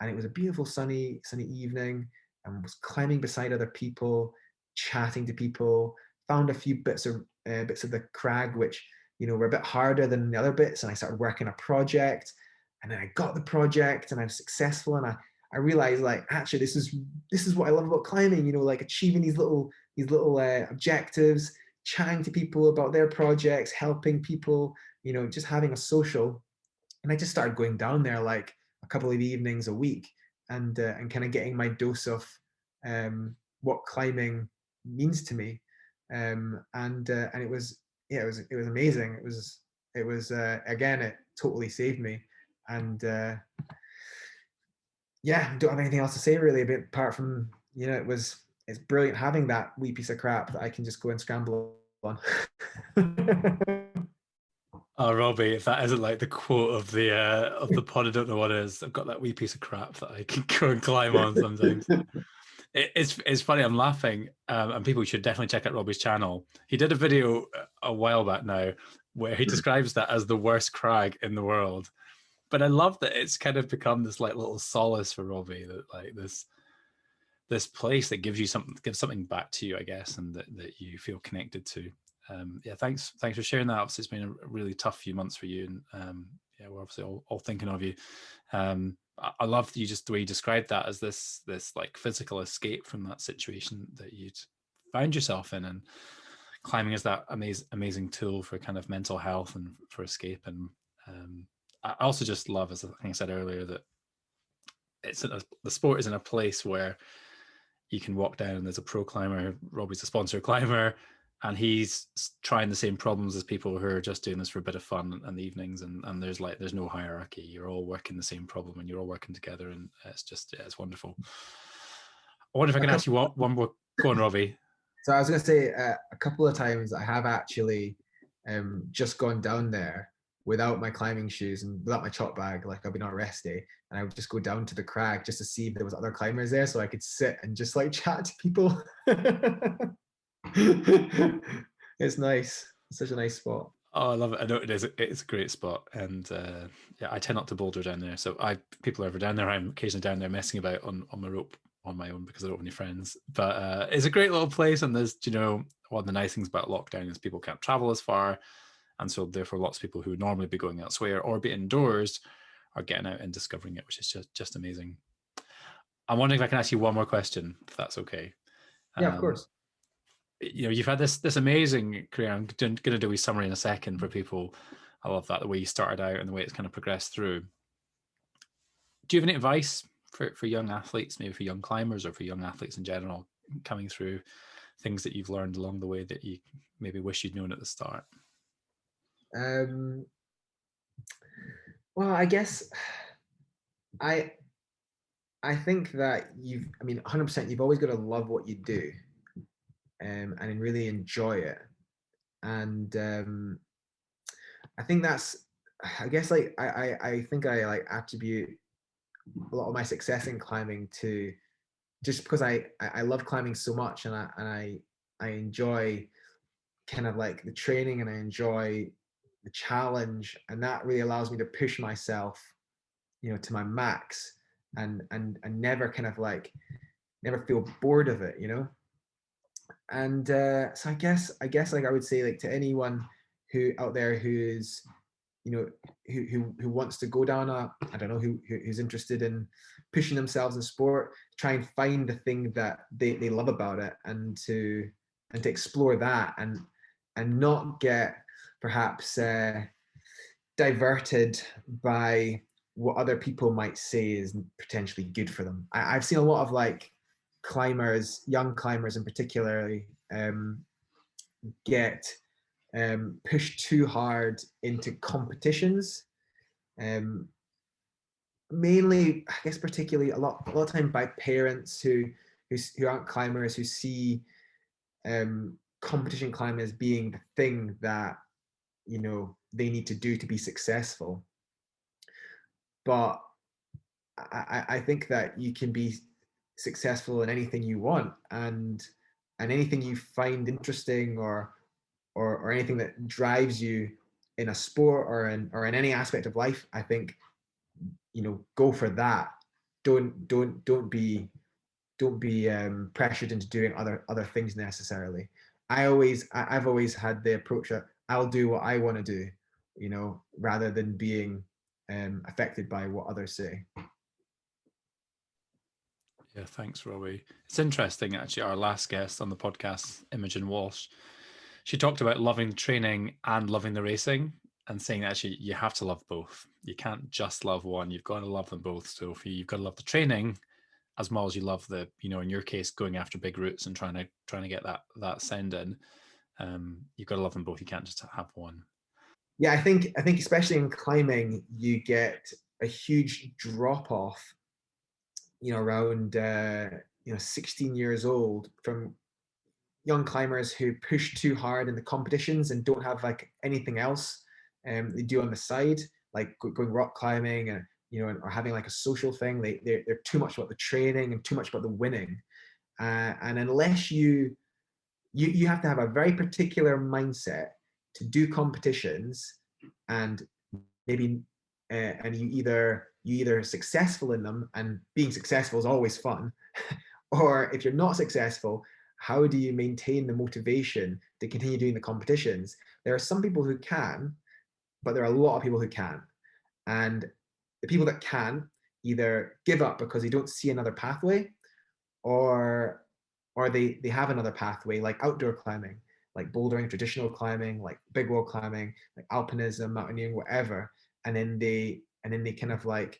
S2: And it was a beautiful sunny evening, and was climbing beside other people, chatting to people, found a few bits of the crag, which, were a bit harder than the other bits. And I started working a project, and then I got the project and I was successful. And I realized, like, actually, this is what I love about climbing, like achieving these little objectives, chatting to people about their projects, helping people, just having a social. And I just started going down there like a couple of evenings a week, and kind of getting my dose of what climbing means to me. And it was, yeah, it was amazing. It was again, it totally saved me. And yeah, don't have anything else to say really, a bit apart from, it's brilliant having that wee piece of crap that I can just go and scramble on.
S1: Oh, Robbie, if that isn't like the quote of the pod, I don't know what is. I've got that wee piece of crap that I can go and climb on sometimes. It's funny. I'm laughing, and people should definitely check out Robbie's channel. He did a video a while back now where he describes that as the worst crag in the world. But I love that it's kind of become this like little solace for Robbie, that like this place that gives something back to you, I guess, and that you feel connected to. Yeah, thanks for sharing that. Obviously, it's been a really tough few months for you, and yeah, we're obviously all thinking of you. I love you just the way you described that as this like physical escape from that situation that you'd found yourself in, and climbing is that amazing tool for kind of mental health and for escape. And I also just love, as I think I said earlier, that the sport is in a place where you can walk down and there's a pro climber. Robbie's a sponsor climber, and he's trying the same problems as people who are just doing this for a bit of fun in the evenings. And there's no hierarchy. You're all working the same problem and you're all working together, and it's wonderful. I wonder if I can ask you one more. Go on, Robbie.
S2: So I was going to say, a couple of times I have actually just gone down there without my climbing shoes and without my chop bag. Like, I've been on a rest day, and I would just go down to the crag just to see if there was other climbers there, so I could sit and just like chat to people. It's nice. It's such a nice spot.
S1: Oh, I love it. I know it is. It's a great spot, and yeah, I tend not to boulder down there. So people are ever down there, I'm occasionally down there messing about on my rope on my own because I don't have any friends. But it's a great little place, and there's, one of the nice things about lockdown is people can't travel as far, and so therefore lots of people who would normally be going elsewhere or be indoors are getting out and discovering it, which is just amazing. I'm wondering if I can ask you one more question, if that's okay.
S2: Yeah, of course.
S1: You've had this amazing career. I'm going to do a summary in a second for people. I love that, the way you started out and the way it's kind of progressed through. Do you have any advice for young athletes, maybe for young climbers or for young athletes in general, coming through things that you've learned along the way that you maybe wish you'd known at the start?
S2: Well, I guess I think that 100%, you've always got to love what you do, and really enjoy it. And I think that's, I guess, like I think I like attribute a lot of my success in climbing to just because I love climbing so much, and I enjoy kind of like the training, and I enjoy the challenge, and that really allows me to push myself, to my max, and never kind of like never feel bored of it, And so I guess like I would say, like, to anyone who out there who's, who wants to go down I don't know, who's interested in pushing themselves in sport, try and find the thing that they love about it, and to explore that, and not get perhaps diverted by what other people might say is potentially good for them. I've seen a lot of like climbers, young climbers in particularly, get pushed too hard into competitions. Mainly, I guess, particularly a lot of time by parents who aren't climbers, who see competition climbing as being the thing that they need to do to be successful. But I think that you can be successful in anything you want, and and anything you find interesting or anything that drives you in a sport or in any aspect of life, I think, go for that. Don't be pressured into doing other things necessarily. I've always had the approach that I'll do what I want to do, rather than being affected by what others say.
S1: Yeah, thanks, Robbie. It's interesting, actually. Our last guest on the podcast, Imogen Walsh, she talked about loving training and loving the racing, and saying that actually you have to love both. You can't just love one. You've got to love them both. So if you've got to love the training as well as you love the, in your case, going after big routes and trying to get that send in. You've got to love them both. You can't just have one.
S2: Yeah, I think especially in climbing, you get a huge drop off, around 16 years old, from young climbers who push too hard in the competitions and don't have like anything else they do on the side, like going rock climbing and or having like a social thing. They're too much about the training and too much about the winning, and unless you have to have a very particular mindset to do competitions, and maybe and you either successful in them, and being successful is always fun, or if you're not successful, how do you maintain the motivation to continue doing the competitions? There are some people who can, but there are a lot of people who can't. And the people that can either give up because they don't see another pathway, or they have another pathway, like outdoor climbing, like bouldering, traditional climbing, like big wall climbing, like alpinism, mountaineering, whatever. And then they kind of like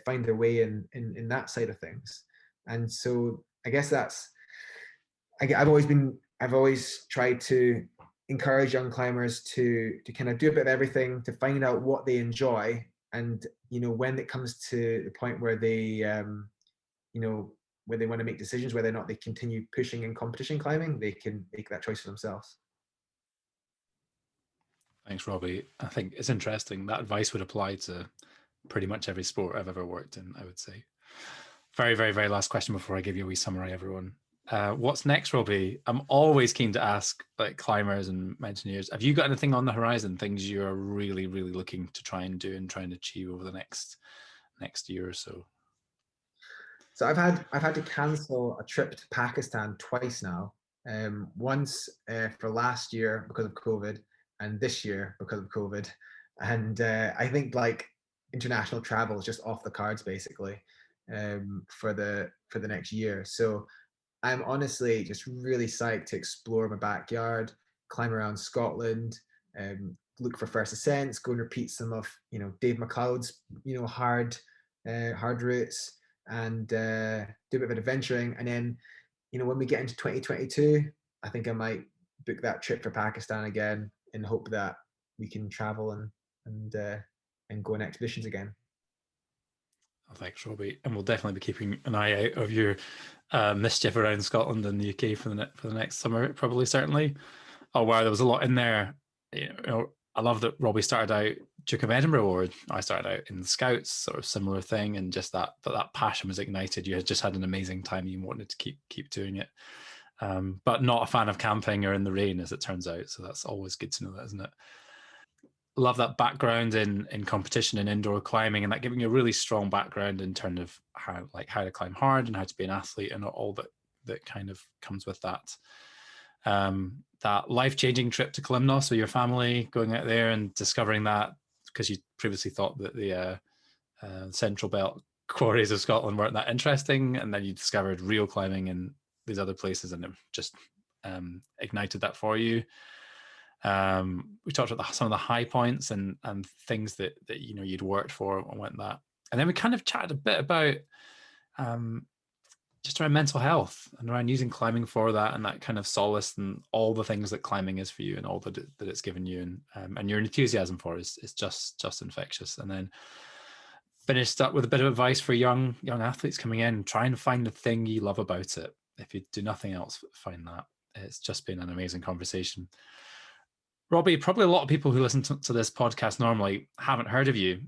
S2: find their way in that side of things. And so I guess I've always tried to encourage young climbers to kind of do a bit of everything, to find out what they enjoy, and when it comes to the point where you know where they want to make decisions whether or not they continue pushing in competition climbing, they can make that choice for themselves.
S1: Thanks, Robbie. I think it's interesting. That advice would apply to pretty much every sport I've ever worked in, I would say. Very, very, very last question before I give you a wee summary, everyone. What's next, Robbie? I'm always keen to ask like climbers and mountaineers, have you got anything on the horizon, things you're really, really looking to try and do and try and achieve over the next year or so?
S2: So I've had to cancel a trip to Pakistan twice now. Once for last year because of COVID, and this year because of COVID. And I think like international travel is just off the cards basically, for the next year. So I'm honestly just really psyched to explore my backyard, climb around Scotland, look for first ascents, go and repeat some of Dave McLeod's hard routes, and do a bit of adventuring. And then when we get into 2022, I think I might book that trip for Pakistan again in hope that we can travel and go on expeditions again.
S1: Oh, thanks, Robbie. And we'll definitely be keeping an eye out of your mischief around Scotland and the UK for the next summer, probably, certainly. Oh, wow, there was a lot in there. I love that Robbie started out Duke of Edinburgh Award. I started out in the Scouts, sort of similar thing, and just that passion was ignited. You had just had an amazing time. You wanted to keep doing it, but not a fan of camping or in the rain, as it turns out. So that's always good to know, that, isn't it? Love that background in competition and indoor climbing, and that giving you a really strong background in terms of how to climb hard and how to be an athlete and all that kind of comes with that. That life-changing trip to Kalymnos with your family, going out there and discovering that, because you previously thought that the Central Belt quarries of Scotland weren't that interesting, and then you discovered real climbing in these other places, and it just ignited that for you. We talked about some of the high points and things that you'd worked for and went that, and then we kind of chatted a bit about just around mental health and around using climbing for that, and that kind of solace and all the things that climbing is for you and all that it's given you, and your enthusiasm for it is just infectious. And then finished up with a bit of advice for young athletes coming in: try and find the thing you love about it. If you do nothing else, find that. It's just been an amazing conversation. Robbie, probably a lot of people who listen to this podcast normally haven't heard of you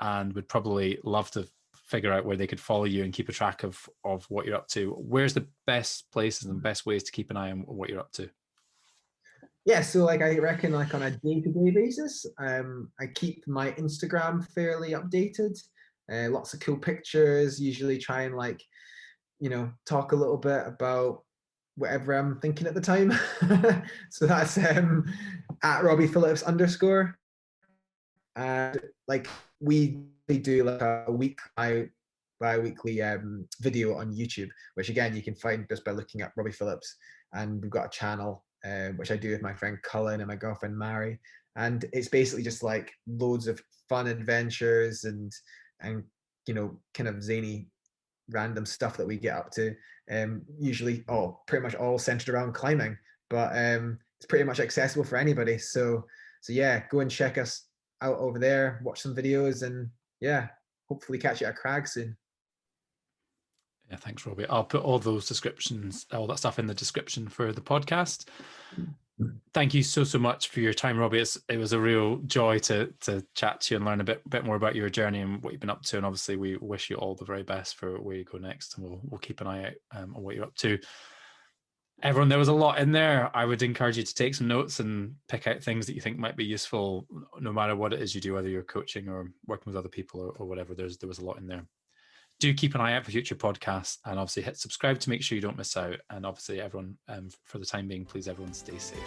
S1: and would probably love to figure out where they could follow you and keep a track of what you're up to, where's the best places and best ways to keep an eye on what you're up to?
S2: Yeah, so like I reckon like on a day-to-day basis, I keep my Instagram fairly updated. Lots of cool pictures, usually try and like, talk a little bit about whatever I'm thinking at the time. So that's at Robbie Phillips _. And like we do like a bi-weekly video on YouTube, which again you can find just by looking up Robbie Phillips. And we've got a channel which I do with my friend Cullen and my girlfriend Mary, and it's basically just like loads of fun adventures and kind of zany random stuff that we get up to. Usually pretty much all centered around climbing, but it's pretty much accessible for anybody. So yeah, go and check us out over there, watch some videos, and yeah, hopefully catch you at crag soon.
S1: Yeah, thanks, Robbie. I'll put all those descriptions, all that stuff in the description for the podcast. Thank you so much for your time, Robbie. It was a real joy to chat to you and learn a bit more about your journey and what you've been up to. And obviously, we wish you all the very best for where you go next, and we'll keep an eye out on what you're up to. Everyone, there was a lot in there. I would encourage you to take some notes and pick out things that you think might be useful, no matter what it is you do, whether you're coaching or working with other people or whatever. There was a lot in there. Do keep an eye out for future podcasts, and obviously hit subscribe to make sure you don't miss out. And obviously everyone, for the time being, please everyone stay safe.